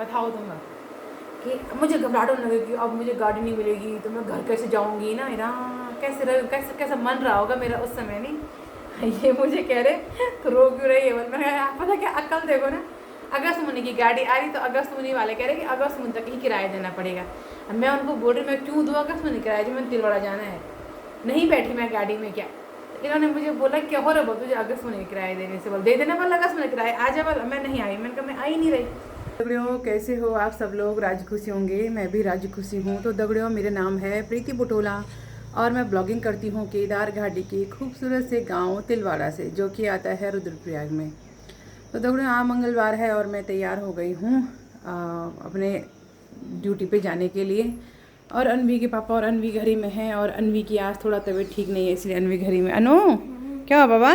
बताओ तुम कि मुझे घबराहट होने लगी कि अब मुझे गाड़ी नहीं मिलेगी तो मैं घर कैसे जाऊँगी ना। कैसे रह कैसे कैसा मन रहा होगा मेरा उस समय। नहीं ये मुझे कह रहे तो रो क्यों रही है। मैंने पता क्या अक्ल देखो ना, अगस्त महीने की गाड़ी आ रही तो अगस्त महीने वाले कह रहे कि अगस्त महीने तक ही किराया देना पड़ेगा। अब मैं उनको बोल रही मैं क्यों दूँ अगस्त महीने किराया, जो मैंने तिलवाड़ा जाना है। नहीं बैठी मैं गाड़ी में क्या, इन्होंने मुझे बोला क्या हो रहा बोल तुझे अगस्त महीने किराया देने से, बोल दे देना बोला अगस्त महीने किराया आ जा बोला। मैं नहीं आई, मैंने कहा मैं आई नहीं रही। दगड़ियों कैसे हो आप सब लोग, राजी खुशी होंगे, मैं भी राजी खुशी हूँ। तो दगड़ियों मेरा नाम है प्रीति बुटोला और मैं ब्लॉगिंग करती हूँ केदार घाटी के खूबसूरत से गांव तिलवाड़ा से, जो कि आता है रुद्रप्रयाग में। तो दगड़ियों आज मंगलवार है और मैं तैयार हो गई हूँ अपने ड्यूटी पे जाने के लिए। और अनवी के पापा और अनवी घरी में हैं और अनवी की आज थोड़ा तबीयत ठीक नहीं है, इसलिए अनवी घरी में। अनु क्या हुआ बाबा,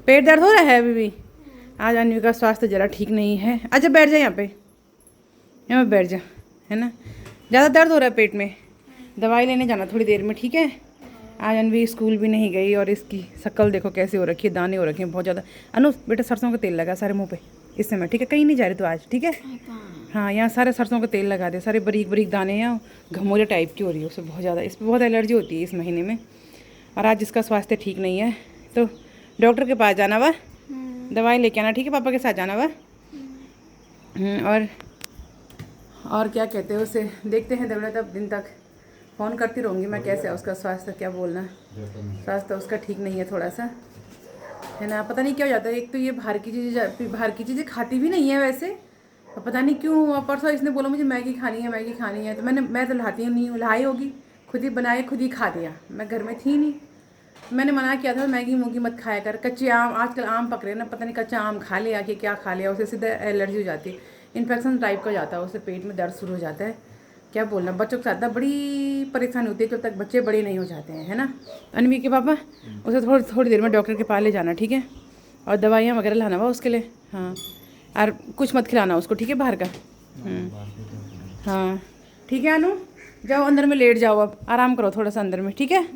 पेट दर्द हो रहा है अभी भी? आज अनवी का स्वास्थ्य ज़रा ठीक नहीं है। अच्छा बैठ जा, यहाँ पे बैठ जा, है ना। ज़्यादा दर्द हो रहा है पेट में, दवाई लेने जाना थोड़ी देर में, ठीक है। आज अनवी स्कूल भी नहीं गई और इसकी शक्ल देखो कैसे हो रखी है, दाने हो रखे हैं बहुत ज़्यादा। अनु बेटा सरसों का तेल लगा सारे मुंह पे इस समय, ठीक है। कहीं नहीं जा रही तो आज, ठीक है। हाँ यहाँ सारे सरसों का तेल लगा दे, सारे बारीक बारीक दाने यहाँ घमोले टाइप की हो रही है उससे बहुत ज़्यादा। इस पर बहुत एलर्जी होती है इस महीने में। और आज इसका स्वास्थ्य ठीक नहीं है तो डॉक्टर के पास जाना वा, दवाई लेके आना, ठीक है। पापा के साथ जाना वा। और क्या कहते हैं उसे, देखते हैं दगड़ा तब दिन तक फ़ोन करती रहूँगी मैं कैसे है उसका स्वास्थ्य, क्या बोलना। स्वास्थ्य उसका ठीक नहीं है थोड़ा सा, है ना। पता नहीं क्या हो जाता है, एक तो ये बाहर की चीज़ें खाती भी नहीं है वैसे, और पता नहीं क्यों। परसों इसने बोला मुझे मैगी खानी है तो मैं तो लाती नहीं हूँ, लाई होगी खुद ही बनाए खुद ही खा दिया। मैं घर में थी नहीं, मैंने मना किया था मैगी मूगी मत खाया कर। कच्चे आम आजकल आम पक रहे ना, पता नहीं कच्चा आम खा लिया कि क्या खा लिया, उससे सीधा एलर्जी हो जाती है, इन्फेक्शन टाइप का जाता है, उससे पेट में दर्द शुरू हो जाता है। क्या बोलना, बच्चों के साथ ना बड़ी परेशानी होती है जब तक बच्चे बड़े नहीं हो जाते हैं, है ना। अनवी के पापा उसे थोड़ी देर में डॉक्टर के पास ले जाना, ठीक है। और दवाइयाँ वगैरह लाना हुआ उसके लिए, हाँ। और कुछ मत खिलाना उसको, ठीक है, बाहर का। हाँ ठीक है अनु, जाओ अंदर में लेट जाओ, अब आराम करो थोड़ा सा अंदर में, ठीक है।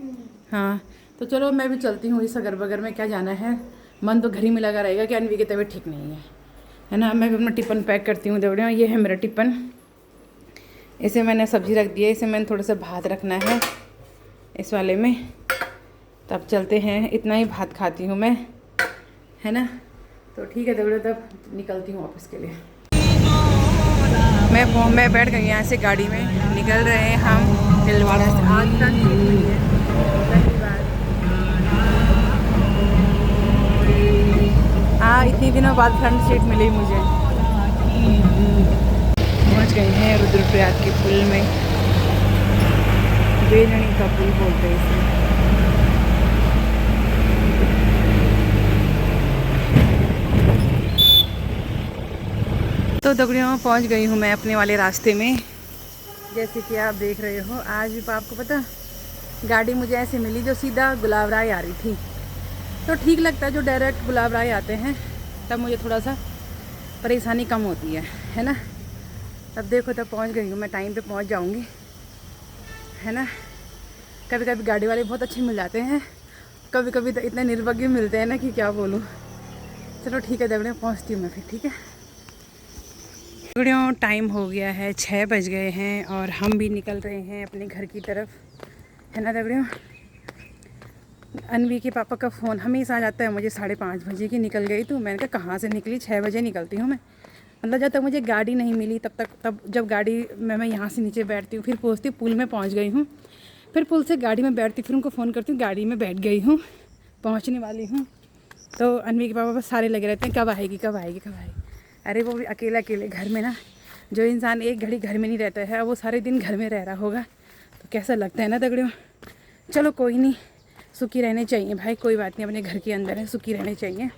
हाँ तो चलो मैं भी चलती हूँ, इस अगर बगर में क्या जाना है। मन तो घर ही में लगा रहेगा कि अनवी की तबीयत ठीक नहीं है ना। मैं भी अपना टिफ़िन पैक करती हूँ दौड़ियों, ये है मेरा टिफ़िन। इसे मैंने सब्ज़ी रख दी है, इसे मैंने थोड़ा सा भात रखना है इस वाले में। तब चलते हैं, इतना ही भात खाती हूँ मैं, है ना। तो ठीक है दौड़ियों, तब निकलती हूँ ऑफिस के लिए। मैं बैठ गई यहाँ से गाड़ी में, निकल रहे हैं हम तिलवाड़ा से। आज तक हुई है पहली बार। हाँ इतनी दिनों बाद फ्रंट सीट मिली मुझे। पहुँच गए हैं रुद्रप्रयाग के पुल में, बेलनी का पुल बोलते हैं इसे। तो दगड़ियों पहुँच गई हूँ मैं अपने वाले रास्ते में, जैसे कि आप देख रहे हो। आज भी आपको पता गाड़ी मुझे ऐसे मिली जो सीधा गुलाब राय आ रही थी, तो ठीक लगता है जो डायरेक्ट गुलाब राय आते हैं, तब मुझे थोड़ा सा परेशानी कम होती है ना। तब देखो तब पहुंच गई हूँ मैं, टाइम पे पहुंच जाऊंगी, है ना। कभी कभी गाड़ी वाले बहुत अच्छे मिल जाते हैं, कभी कभी तो इतने निर्भाग्य मिलते हैं ना कि क्या बोलूँ। चलो ठीक है दगड़ियों, पहुँचती हूँ मैं फिर, ठीक है। दगड़ियों टाइम हो गया है, 6 बज गए हैं और हम भी निकल रहे हैं अपने घर की तरफ, है ना दगड़ियों। अनवी के पापा का फ़ोन हमेशा आ जाता है मुझे 5:30 बजे की निकल गई। तो मैंने कहा कहाँ से निकली, 6 बजे निकलती हूँ मैं। मतलब जब तक मुझे गाड़ी नहीं मिली तब जब गाड़ी मैं यहाँ से नीचे बैठती हूँ, फिर पहुँचती पुल में पहुँच गई हूँ, फिर पुल से गाड़ी में बैठती, फिर उनको फ़ोन करती हूँ, गाड़ी में बैठ गई हूँ, पहुँचने वाली हूँ। तो अनवी के पापा बस सारे लगे रहते हैं कब आएगी। अरे वो भी अकेले घर में ना, जो इंसान एक घड़ी घर में नहीं रहता है वो सारे दिन घर में रह रहा होगा तो कैसा लगता है ना दगड़ियों। चलो कोई नहीं, सुखी रहने चाहिए भाई, कोई बात नहीं, अपने घर के अंदर है, सुखी रहने चाहिए।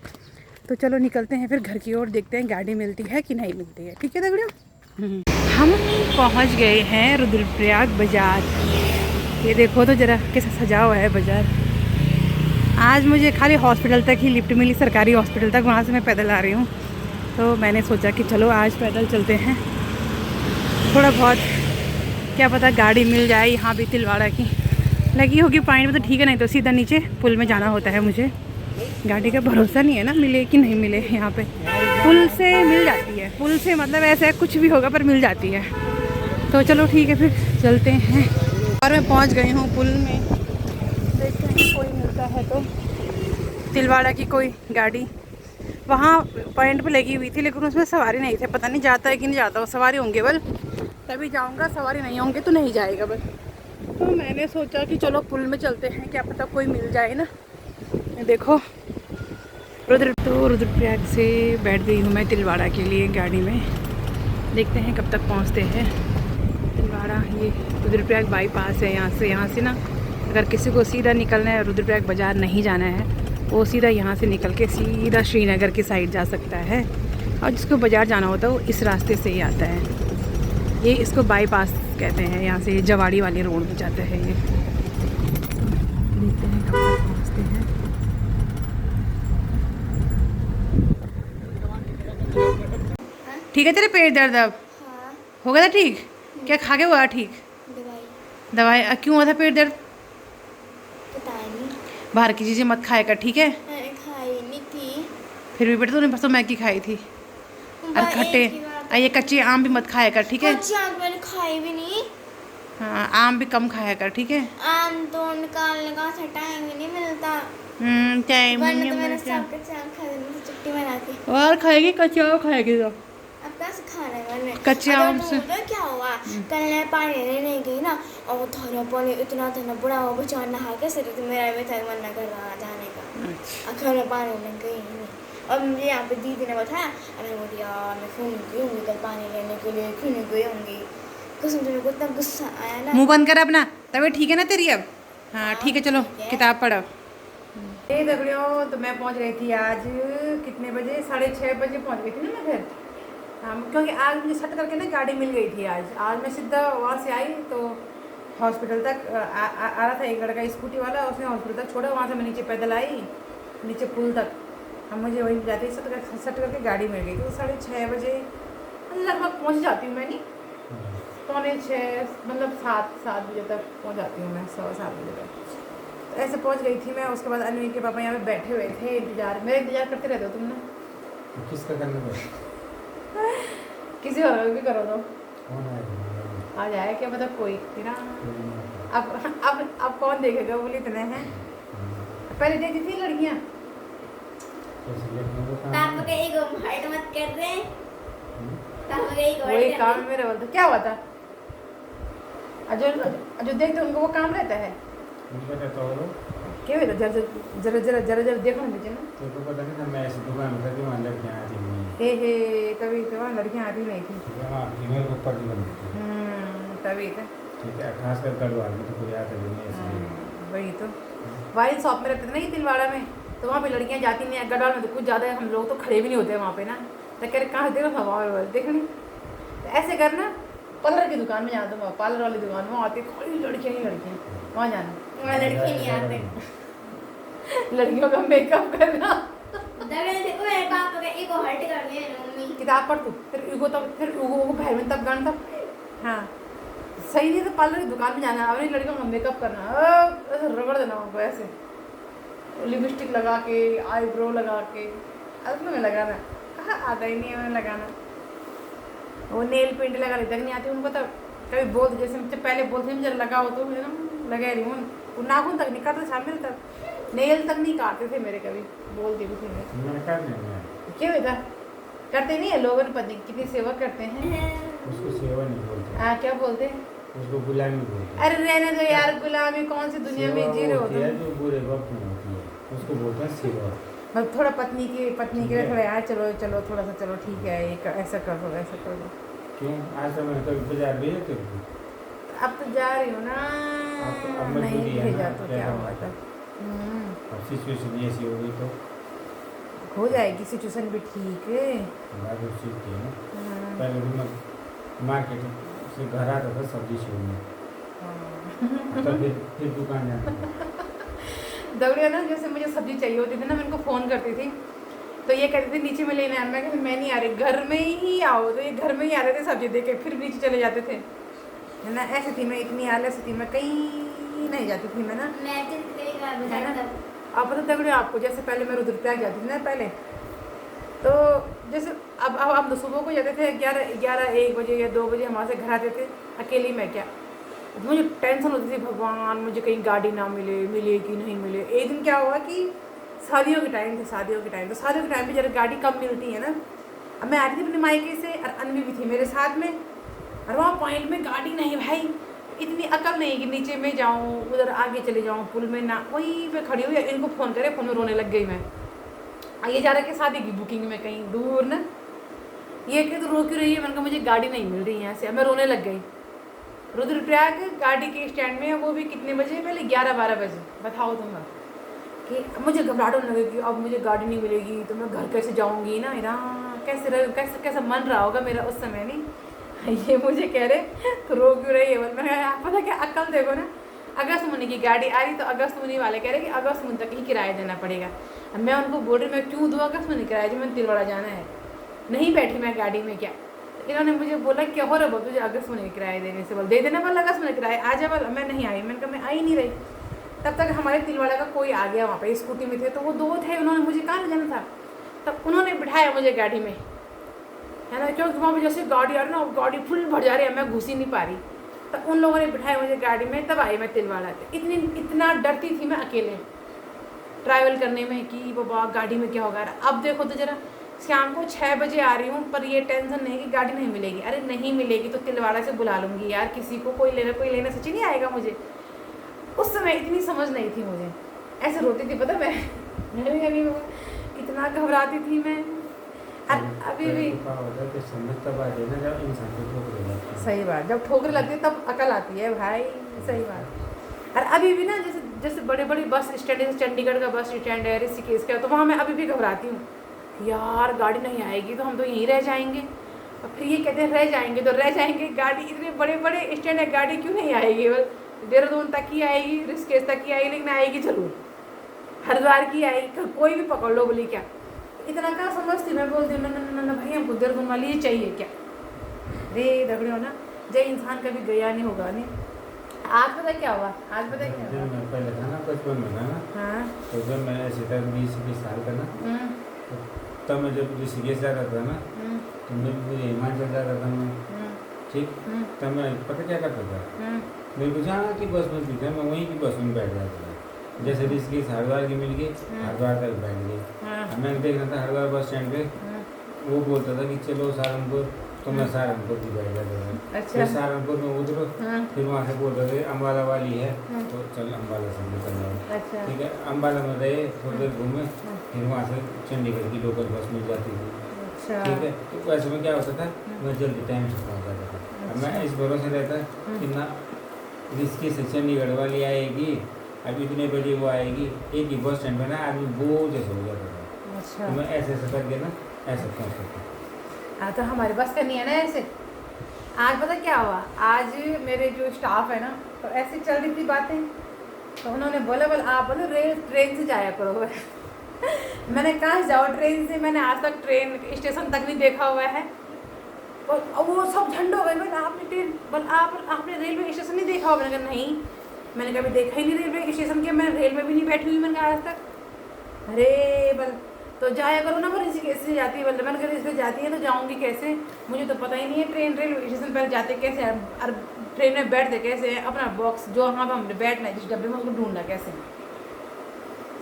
तो चलो निकलते हैं फिर घर की ओर, देखते हैं गाड़ी मिलती है कि नहीं मिलती है, ठीक है दगड़ियों। हम पहुंच गए हैं रुद्रप्रयाग बाज़ार। ये देखो तो ज़रा कैसा सजा हुआ है बाज़ार। आज मुझे खाली हॉस्पिटल तक ही लिफ्ट मिली, सरकारी हॉस्पिटल तक, वहाँ से मैं पैदल आ रही हूँ। तो मैंने सोचा कि चलो आज पैदल चलते हैं, थोड़ा बहुत क्या पता गाड़ी मिल जाए यहाँ भी तिलवाड़ा की लगी होगी पॉइंट में तो ठीक है, नहीं तो सीधा नीचे पुल में जाना होता है मुझे। गाड़ी का भरोसा नहीं है ना, मिले कि नहीं मिले। यहाँ पे पुल से मिल जाती है, पुल से मतलब ऐसा है कुछ भी होगा पर मिल जाती है। तो चलो ठीक है फिर चलते हैं। और मैं पहुंच गई हूँ पुल में, देखते हैं कोई मिलता है तो। तिलवाड़ा की कोई गाड़ी वहाँ पॉइंट पे लगी हुई थी, लेकिन उसमें सवारी नहीं थे। पता नहीं जाता है कि नहीं जाता, वो सवारी होंगे बल तभी जाऊँगा, सवारी नहीं होंगे तो नहीं जाएगा बल। तो मैंने सोचा कि चलो पुल में चलते हैं, क्या पता कोई मिल जाए ना। देखो रुद्रप्रयाग से बैठ गई हूँ मैं तिलवाड़ा के लिए गाड़ी में। देखते हैं कब तक पहुँचते हैं तिलवाड़ा। ये रुद्रप्रयाग बाईपास है यहाँ से ना, अगर किसी को सीधा निकलना है, रुद्रप्रयाग बाज़ार नहीं जाना है, वो सीधा यहाँ से निकल के सीधा श्रीनगर की साइड जा सकता है। और जिसको बाज़ार जाना होता है वो इस रास्ते से ही आता है। ये इसको बाईपास कहते हैं, यहाँ से जवाड़ी वाले रोड में जाता है ये। देखते हैं कब तक पहुँचते हैं। ठीक है तेरे पेट दर्द अब? हाँ। हो गया था ठीक? क्या खा के हुआ ठीक? दवाई क्यों हुआ था पेट दर्द? पता नहीं। बाहर की चीज़ें मत खाया कर, ठीक है? मैंने खाई नहीं थी। फिर भी बेटा तूने परसों मैगी खाई थी। और खट्टे ये कच्चे आम भी मत खाया कर, ठीक है? कच्चे आम मैंने खाई भी नहीं। हाँ आम भी कम खाया कर, ठीक है? आम तो निकालने का टाइम ही नहीं मिलता। टाइम वरना नहीं तो मैंने मिलता। सब कच्चे आम खा लेने चुट्टी बनाती। और खाएगी कच्चे आम खाएगी तो अब कैसे खाना है मैंने? कच्चे आम से क्या हुआ? कल मैं पानी लेने गई ना, और वो थाना पानी इतना बड़ा हुआ, बचा नहा के सिर तो मेरा भी था मन न कर रहा जाने का। अगर मैं पानी लेने गई नहीं, और मुझे यहाँ पे दीदी ने बताया, अरे बोली यार मैं क्यों नहीं गई होंगी कल पानी लेने के लिए, क्यों नहीं गई होंगी? कसम से मेरे को इतना गुस्सा आया ना। मुंह बंद कर अपना, तबीयत ठीक है ना तेरी अब? हाँ ठीक है, चलो किताब पढ़ो। ये दगड़ियों तो मैं पहुंच गई थी आज कितने बजे, 6:30 बजे पहुंच गई थी ना मैं घर। हाँ क्योंकि आज मुझे सट करके ना गाड़ी मिल गई थी। आज मैं सीधा वहाँ से आई तो हॉस्पिटल तक आ रहा था एक लड़का स्कूटी वाला, उसने हॉस्पिटल तक छोड़ा, वहाँ से मैं नीचे पैदल आई नीचे पुल तक। अब मुझे वहीं जाते ही सट करके गाड़ी मिल गई, तो 6:30 बजे लगभग पहुँच जाती हूँ मैं। नहीं 5:45 मतलब 7 बजे तक पहुँच जाती हूँ मैं, 7:15 बजे तक। तो ऐसे पहुँच गई थी मैं। उसके बाद अनवी के पापा यहाँ पे बैठे हुए थे इंतजार, मेरा इंतजार करते रहते हो तुम ना? किसका करना है? किसी और भी करो तो आ जाए, क्या मतलब कोई तेरा। अब कौन देखेगा, बोले इतने हैं। पहले देखती थी लड़कियाँ। पापा का ईगो हर्ट मत कर दे। पापा का ईगो वही काम मेरा बोलता क्या हुआ था? जो देखते उनको वो काम रहता है। क्या हुआ था? जरा देखो ना मुझे ना। तो पता नहीं था, मैं ऐसी दुकान में था वहाँ लड़कियाँ आती नहीं। हे तभी तो वहाँ लड़कियाँ आती नहीं थी। हाँ फीमेल को ऊपर नहीं बनती। तभी तो ठीक है, खास कर गढ़वाल में तो कोई आता नहीं है। वही तो वाइन शॉप में रहते थे ना ये तिलवाड़ा में, तो वहाँ पे लड़कियाँ जाती नहीं है। गढ़वाल में तो कुछ ज़्यादा हम लोग तो खड़े भी नहीं होते वहाँ पे ना। तो कह रहे कहाँ देखो हवा देखनी। तो ऐसे करना पार्लर की दुकान में जाना, तो पार्लर वाली दुकान में आती खाली लड़कियाँ ही लड़कियाँ, वहाँ जाना। वहाँ लड़की नहीं आते। लड़कियों का मेकअप करना। देखो मेरे पापा का ईगो हर्ट कर दिया मम्मी। किताब पढ़ तू, फिर ईगो को घर में तब गान तब। हाँ सही नहीं, तो पार्लर की दुकान में जाना, अपनी लड़कियों का मेकअप करना, ऐसे रगड़ देना उनको, ऐसे लिपस्टिक लगा के, आईब्रो लगा के, में लगाना। कहाँ आता ही नहीं है उन्हें लगाना। वो नेल पेंट लगा लेते नहीं आती उनको, तब कभी बोलते जैसे मुझे पहले बोलते मुझे लगाओ, तो मुझे ना लगा रही हूँ। वो नाखून तक नहीं काटते सामने, तब नेल तक नहीं काटते थे मेरे, कभी बोलती भी थी मैं। क्यों बेटा करते नहीं है लोगों ने, पत्नी कितनी सेवा करते हैं। उसको सेवा नहीं बोलते। हाँ क्या बोलते हैं? उसको गुलामी बोलते हैं। अरे रहने दो यार, गुलामी कौन सी दुनिया में जी रहे हो तुम? जो बुरे वक्त में होती है उसको बोलते हैं सेवा। मतलब थोड़ा पत्नी के लिए थोड़ा यार चलो थोड़ा सा चलो ठीक है, ऐसा कर दो ऐसा कर दो। क्यों आज तक मैंने कभी बाजार भेजा तेरे को? अब तो जा रही हो ना। अब नहीं भेजा तो क्या क्या हुआ था? अब सिचुएशन ऐसी हो गई तो हो जाएगी सिचुएशन भी ठीक है। बात उस चीज़ की है ना। पहले भी मैं मार्केट से घर आता था सब्जी छोड़ने, तो फिर दुकान जाता था। दौड़िया ना, जैसे मुझे सब्जी चाहिए होती थी ना, मैं इनको फ़ोन करती थी तो ये कहते थे नीचे में लेने आना। मैं कहती मैं नहीं आ रही, घर में ही आओ। तो ये घर में ही आ रहे थे सब्जी देके, फिर नीचे चले जाते थे, है ना। ऐसी थी मैं, इतनी आलस थी मैं, कहीं नहीं जाती थी मैं ना, है ना। अब पता दगड़ियों आपको, जैसे पहले मैं रुद्रप्रयाग जाती थी ना पहले, तो जैसे अब हम तो सुबह को जाते थे 11 1 बजे या 2 बजे हमारे से घर आते थे अकेली मैं क्या। मुझे टेंशन होती थी भगवान मुझे कहीं गाड़ी ना मिले कि नहीं मिले। एक दिन क्या हुआ कि शादियों के टाइम तो शादियों के टाइम पे जरा गाड़ी कम मिलती है ना। अब मैं आ रही थी अपने मायके से और अनवी भी थी मेरे साथ में और वहाँ पॉइंट में गाड़ी नहीं भाई। इतनी अकल नहीं कि नीचे में जाऊँ उधर आगे चले जाऊँ पुल में ना। वही मैं खड़ी हुई इनको फ़ोन करे फ़ोन में रोने लग गई मैं। ये जा रहा कि शादी की बुकिंग में कहीं दूर ना। ये कि तो रो क्यों रही है। मैंने कहा मुझे गाड़ी नहीं मिल रही यहाँ से। अब मैं रोने लग गई। रुद्रप्रयाग गाड़ी के स्टैंड में वो भी कितने बजे पहले 11-12 बजे। बताओ तुम कि मुझे घबराहट होने लगेगी अब मुझे गाड़ी नहीं मिलेगी तो मैं घर कैसे जाऊँगी ना। कैसा मन रहा होगा मेरा उस समय नहीं। ये मुझे कह रहे तो रो क्यों रही है। मैंने कहा पता क्या अक्ल देखो ना। अगस्त महीने की गाड़ी आ रही तो अगस्त महीने वाले कह रहे कि अगस्त महीने तक ही किराया देना पड़ेगा। अब मैं उनको बोल रही मैं क्यों दूँ अगस्त महीने किराया जो मैंने तिलवाड़ा जाना है। नहीं बैठी मैं गाड़ी में क्या। तो इन्होंने मुझे बोला क्या हो रहा बोल तुझे अगस्त महीने किराया देने से बोल दे देना बोल अगस्त महीने किराया आ जा बोल। मैं नहीं आई। मैंने कहा मैं आई नहीं रही। तब तक हमारे तिलवाड़ा का कोई आ गया वहाँ पे स्कूटी में थे तो वो 2 थे उन्होंने मुझे कहाँ ले जाना था। तब उन्होंने बिठाया मुझे गाड़ी में है ना क्योंकि वहाँ पर जैसे गाड़ी आ रही ना गाड़ी फुल भर जा रही है मैं घुस ही नहीं पा रही। तब उन लोगों ने बिठाया मुझे गाड़ी में तब आई मैं तिलवाड़ा से। इतना डरती थी मैं अकेले ट्रैवल करने में कि बाबा गाड़ी में क्या होगा। अब देखो तो जरा शाम को 6 बजे आ रही हूँ पर ये टेंशन नहीं कि गाड़ी नहीं मिलेगी। अरे नहीं मिलेगी तो तिलवाड़ा से बुला लूँगी यार किसी को कोई लेने सच्ची नहीं आएगा मुझे। उस समय इतनी समझ नहीं थी मुझे। ऐसे रोती थी पता मैं कितना घबराती थी मैं। अभी भी सही बात जब ठोकर लगती है तब अकल आती है भाई। सही बात। और अभी भी ना जैसे बड़े बस स्टैंड जैसे चंडीगढ़ का बस स्टैंड है ऋषिकेश का तो वहाँ मैं अभी भी घबराती हूँ यार गाड़ी नहीं आएगी तो हम तो यहीं रह जाएंगे। और फिर ये कहते हैं रह जाएंगे गाड़ी इतने बड़े स्टैंड है गाड़ी क्यों नहीं आएगी। देहरादून तक ही आएगी ऋषिकेश तक ही आएगी लेकिन आएगी जरूर। हरिद्वार की आएगी कोई भी पकड़ लो बोली क्या इतना क्या समझती। मैं बोलती हूँ ना भाई हमको देहरादून वाली ही चाहिए क्या। रे दगड़े हो ना जय इंसान कभी गया नहीं होगा नहीं। आज पता क्या हुआ पहले था ना बचपन में था ना। हाँ तो जब मैं ऐसे था 20 साल का ना तब मैं जब ऋषिकेश जाता था ना तो मैं हिमाचल जाता था मैं ठीक। तब मैं पता क्या करता था मेरे को जहाँ की बस मिलती थी मैं वहीं की बस में बैठ जाता था। जैसे ऋषिकेश हरिद्वार की मिल गई हरिद्वार तक बैठ गई। मैं देख रहा था हरिद्वार बस स्टैंड पे वो बोलता था कि चलो सहारनपुर तो मैं सहारनपुर भी बैठ जाता था। अच्छा। फिर सहारनपुर में उतरो फिर वहाँ से बोलते थे अम्बाला वाली है तो चल अम्बाला से निकल जाओ। अच्छा। ठीक है अम्बाला में रहे थोड़ी देर घूमे फिर वहाँ से चंडीगढ़ की लोकल बस मिल जाती थी। अच्छा। ठीक है तो वैसे में क्या होता था मैं जल्दी टाइम से पहुँच जाता था। अब मैं इस भरोसे रहता कि ना ऋषिकेश से चंडीगढ़ वाली आएगी अब इतने बजे वो आएगी एक ही बस स्टैंड में ना आदमी बोझ जैसे हो जाता था। अच्छा। तो मैं ऐसे करके ना ऐसे पहुँच सकता। हाँ तो हमारे पास करनी है ना ऐसे। आज पता क्या हुआ आज मेरे जो स्टाफ है ना तो ऐसे चल रही थी बातें तो उन्होंने बोला बोल आप बोलो ट्रेन से जाया करो। मैंने कहाँ जाओ ट्रेन से मैंने आज तक ट्रेन स्टेशन तक नहीं देखा हुआ है। और वो सब झंड हो गए बोल आपने ट्रेन बोल आपने रेलवे स्टेशन नहीं देखा हो। मैंने कहा नहीं मैंने कभी देखा ही नहीं रेलवे स्टेशन के। मैं रेल में भी नहीं बैठी हुई मैंने कहा आज तक। अरे बल तो जाया करो ना पर ऋषिकेश से जाती है बोल मैंने कहा इससे जाती है तो जाऊँगी कैसे मुझे तो पता ही नहीं है ट्रेन रेलवे स्टेशन पर जाते कैसे हैं और ट्रेन में बैठते कैसे हैं अपना बॉक्स जो वहाँ पर हमने बैठना है जिस डब्बे में उसको ढूंढना कैसे।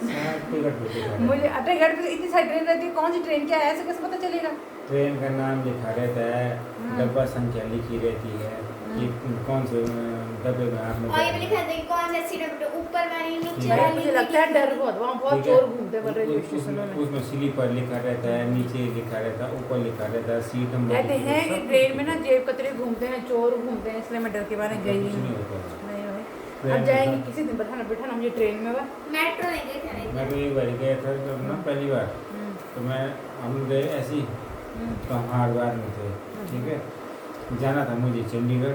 मुझे टिकट पे इतनी सारी ट्रेन रहती है कौन सी ट्रेन क्या है ऐसे कैसे पता चलेगा। ट्रेन का नाम लिखा रहता है डब्बा संख्या लिखी रहती है कि कौन से डब्बे में आपने और ये भी लिखा था कि कौन सा सीट ऊपर वाली नीचे अरे वाली। मुझे लगता है डर बहुत वहाँ बहुत चोर घूमते बोल रेलवे स्टेशनों में। उसमें स्लीपर लिखा रहता है नीचे लिखा रहता है ऊपर लिखा रहता है सीट नंबर कहते हैं कि ट्रेन में ना जेब कतरे घूमते हैं चोर घूमते हैं इसलिए मैं डर के बारे में गई कुछ नहीं। नहीं होता। नहीं भाई अब जाएंगे किसी दिन बैठाना मुझे ट्रेन में बस। मेट्रो नहीं देखा नहीं। मैं भी एक बार गया था जब ना पहली बार तो मैं हम गए ऐसी तो हम हरिद्वार में थे ठीक है जाना था मुझे चंडीगढ़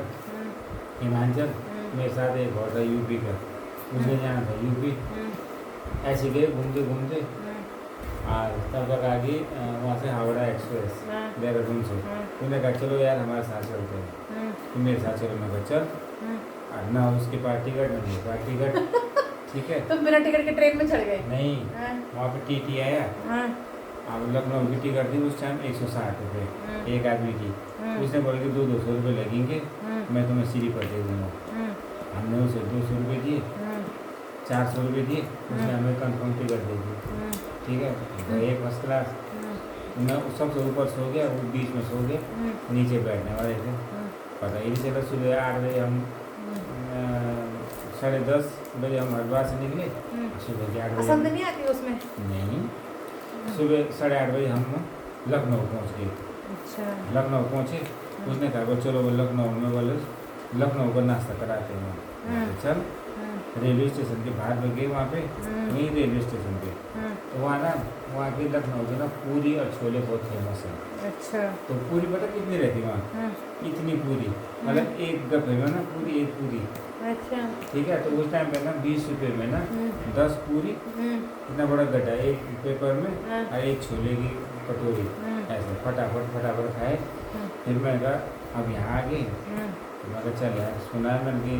हिमाचल मेरे साथ एक और था यूपी का मुझे जाना था यूपी। ऐसे गए घूमते घूमते तब तक आ गई वहाँ से हावड़ा एक्सप्रेस देहरादून से। उन्होंने कहा चलो यार हमारे साथ चलते हैं तो मेरे साथ चलो। मैं कहा चल ना उसके पास टिकट ना मेरे पास टिकट ठीक है। तो बिना टिकट के ट्रेन में चढ़ गए। नहीं वहाँ पे टीटी आया अब लखनऊ की टिकट थी उस टाइम 160 रुपये एक आदमी की। उसने बोला कि 200 रुपये लगेंगे, मैं तुम्हें सीढ़ी पर दे दूँगा। हमने उसे 200 रुपये दिए, 400 रुपये दिए, उसने हमें कंफर्म टिकट दे दी। ठीक है, तो एक फर्स्ट क्लास। मैं सबसे ऊपर सो गया, वो बीच में सो गया, नीचे बैठने वाले थे। पता ही नहीं चला। सुबह 8 बजे हम 10:30 बजे हम हरिद्वार से निकले। सुबह के 8 बजे पसंद नहीं आती उसमें? नहीं, सुबह 8:30 बजे हम लखनऊ पहुँच गए। अच्छा। लखनऊ पहुँचे, उसने कहा वो चलो वो लखनऊ में बोले लखनऊ का नाश्ता कराते हैं। मैंने कहा, चल रेलवे स्टेशन के बाहर में गए, वहाँ पे वहीं रेलवे स्टेशन पे। तो वहाँ ना वहाँ की लखनऊ की ना पूरी और छोले बहुत फेमस है। अच्छा। तो पूरी पता कितनी रहती वहाँ? इतनी पूरी, मतलब एक गप्पे में ना पूरी एक पूरी। अच्छा। ठीक है, तो उस टाइम पे ना 20 रुपये में ना 10 पूरी, इतना बड़ा गड्ढा एक पेपर में, और एक छोले की कटोरी, ऐसे फटाफट खाए। फिर मैंने कहा अब यहाँ आ गए, मैं कहा चल यार, सुना है मैंने कि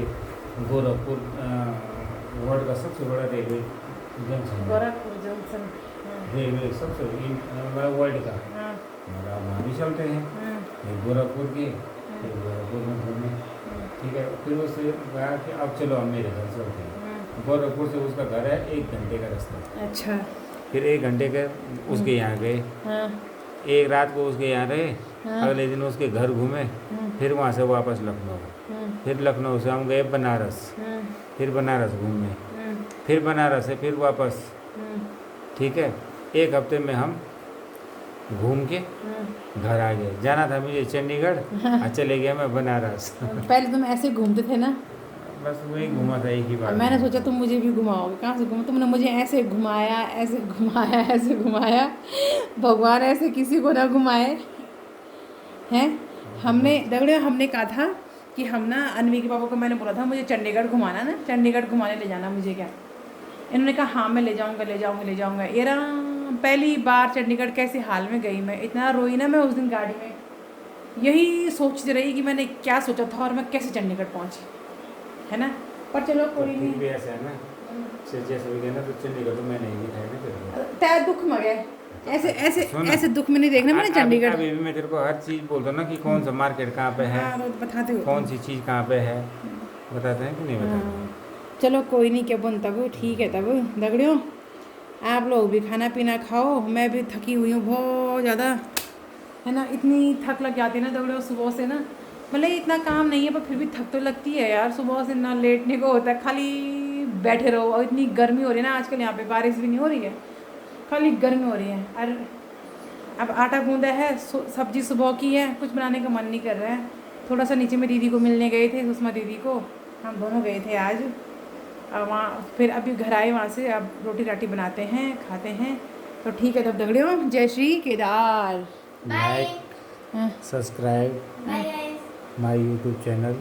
गोरखपुर वर्ल्ड का सबसे बड़ा रेलवे जंक्शन है। गोरखपुर जंक्शन। रेलवे सबसे वर्ल्ड का। मगर वहाँ भी चलते हैं। फिर गोरखपुर के, फिर गोरखपुर में घूमे। ठीक है, फिर उससे कहा कि अब चलो हम मेरे घर चलते हैं। गोरखपुर से उसका घर है 1 घंटे का रास्ता। अच्छा। फिर 1 घंटे के उसके यहाँ गए, एक रात को उसके यहाँ रहे। अगले दिन उसके घर घूमे, फिर वहाँ से वापस लखनऊ। फिर लखनऊ से हम गए बनारस, फिर बनारस घूमे, फिर बनारस से फिर वापस। ठीक है, 1 हफ्ते में हम घूम के घर आ गए। जाना था मुझे चंडीगढ़, और चले गया मैं बनारस। पहले तुम ऐसे घूमते थे ना? बस वही घूमा था एक ही बार। मैंने सोचा तुम मुझे भी घुमाओगे। कहाँ से घुमा? तुमने मुझे ऐसे घुमाया, ऐसे घुमाया, ऐसे घुमाया। भगवान ऐसे किसी को ना घुमाए हैं। हमने कहा था कि हम ना अनवी के पापा को मैंने बोला था मुझे चंडीगढ़ घुमाना ना, चंडीगढ़ घुमाने ले जाना मुझे। क्या इन्होंने कहा हाँ मैं ले जाऊँगा। ये पहली बार चंडीगढ़ कैसे हाल में गई मैं, इतना रोई ना मैं उस दिन गाड़ी में। यही सोचती रही कि मैंने क्या सोचा था और मैं कैसे चंडीगढ़ पहुँची, है ना। पर चलो कोई नहीं। भी ऐसा है ना, जैसे भी कहना तो चंडीगढ़ तो मैं नहीं दिखाई ना तेरे को। तय दुख में गए, ऐसे दुख में नहीं देखना मैंने चंडीगढ़। अभी भी मैं तेरे को हर चीज़ बोलता हूँ ना कि कौन सा मार्केट कहाँ पे है, बताते हो कौन सी चीज़ कहाँ पे है, बताते हैं कि नहीं बताते। चलो कोई नहीं, क्या बोल तब ठीक है। तब दगड़ियों आप लोग भी खाना पीना खाओ, मैं भी थकी हुई हूँ बहुत ज़्यादा, है ना। इतनी थक लग जाती है ना दगड़ियों सुबह से ना, मतलब इतना काम नहीं है पर फिर भी थक तो लगती है यार। सुबह से ना लेटने को होता है, खाली बैठे रहो। और इतनी गर्मी हो रही है ना आजकल, यहाँ पे बारिश भी नहीं हो रही है, खाली गर्मी हो रही है। और अब आटा गूंदा है, सब्जी सुबह की है, कुछ बनाने का मन नहीं कर रहा है। थोड़ा सा नीचे में दीदी को मिलने गए थे, सुषमा दीदी को, हम दोनों गए थे आज। और वहाँ फिर अभी घर आए वहाँ से, अब रोटी राटी बनाते हैं खाते हैं। तो ठीक है तब दगड़ियों, जय Shri Kedar. Like subscribe my YouTube channel.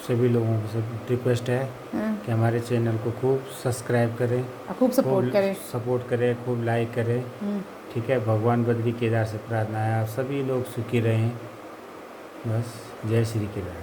सभी लोगों से रिक्वेस्ट है कि हमारे चैनल को खूब सब्सक्राइब करें, खूब सपोर्ट करें, खूब लाइक करें। ठीक है, भगवान बद्री केदार से प्रार्थना है आप सभी लोग सुखी रहें। बस जय श्री केदार।